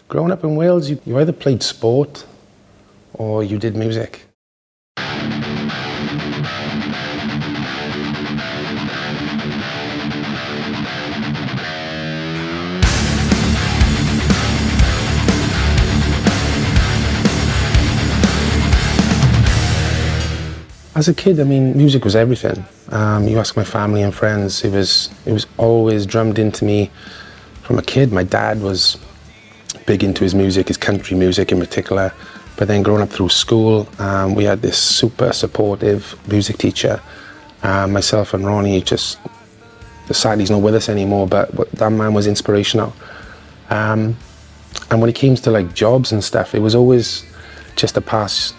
Growing up in Wales, you either played sport or you did music. As a kid, I mean, music was everything. You ask my family and friends, it was always drummed into me from a kid. My dad was big into his music, his country music in particular. But then growing up through school, we had this super supportive music teacher. Myself and Ronnie, just sadly he's not with us anymore, but that man was inspirational. And when it came to like jobs and stuff, it was always just to pass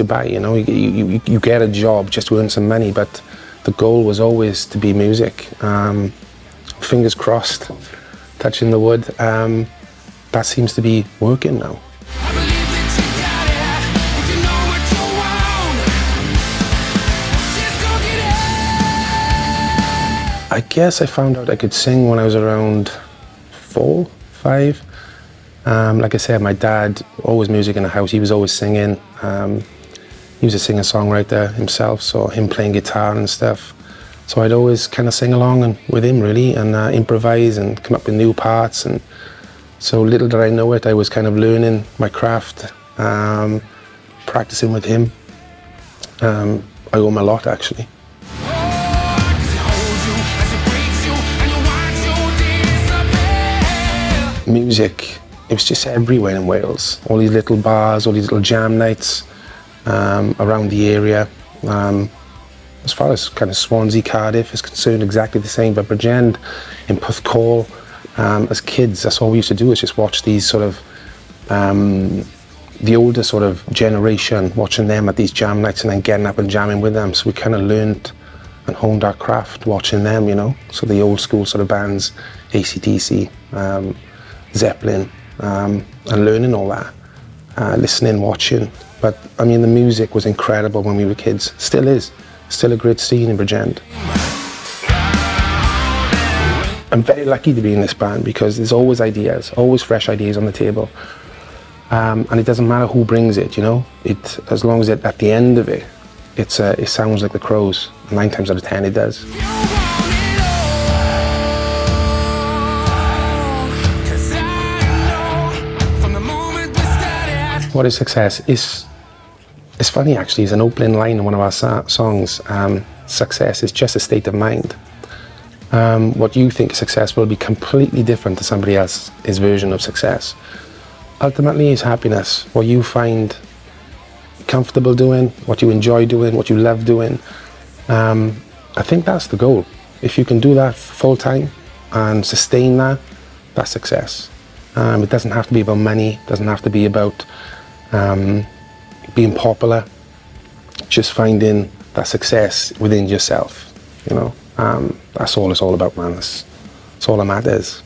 it by, you know. You get a job just to earn some money, but the goal was always to be music. Fingers crossed, touching the wood. That seems to be working now. I guess I found out I could sing when I was around 4, 5. Like I said, my dad, always music in the house, he was always singing. He was a singer-songwriter himself, so him playing guitar and stuff. So I'd always kind of sing along with him really, and improvise and come up with new parts. And so little did I know it, I was kind of learning my craft, practicing with him. I owe him a lot actually. Music, it was just everywhere in Wales. All these little bars, all these little jam nights around the area. As far as kind of Swansea, Cardiff is concerned, exactly the same. But Bridgend, in Porthcawl, as kids, that's all we used to do, is just watch these sort of, the older sort of generation, watching them at these jam nights and then getting up and jamming with them. So we kind of learned and honed our craft watching them, you know. So the old school sort of bands, AC/DC, Zeppelin, and learning all that, listening, watching. But I mean, the music was incredible when we were kids, still is, still a great scene in Bridgend. I'm very lucky to be in this band because there's always ideas, always fresh ideas on the table. And it doesn't matter who brings it, you know, as long as at the end of it, it sounds like the Crows. 9 times out of 10 it does. What is success? It's funny actually, it's an opening line in one of our songs. Success is just a state of mind. What you think is success will be completely different to somebody else's version of success. Ultimately, it's happiness. What you find comfortable doing, what you enjoy doing, what you love doing. I think that's the goal. If you can do that full time and sustain that, that's success. It doesn't have to be about money, it doesn't have to be about being popular, just finding that success within yourself, you know. That's all it's all about, man. That's all that matters.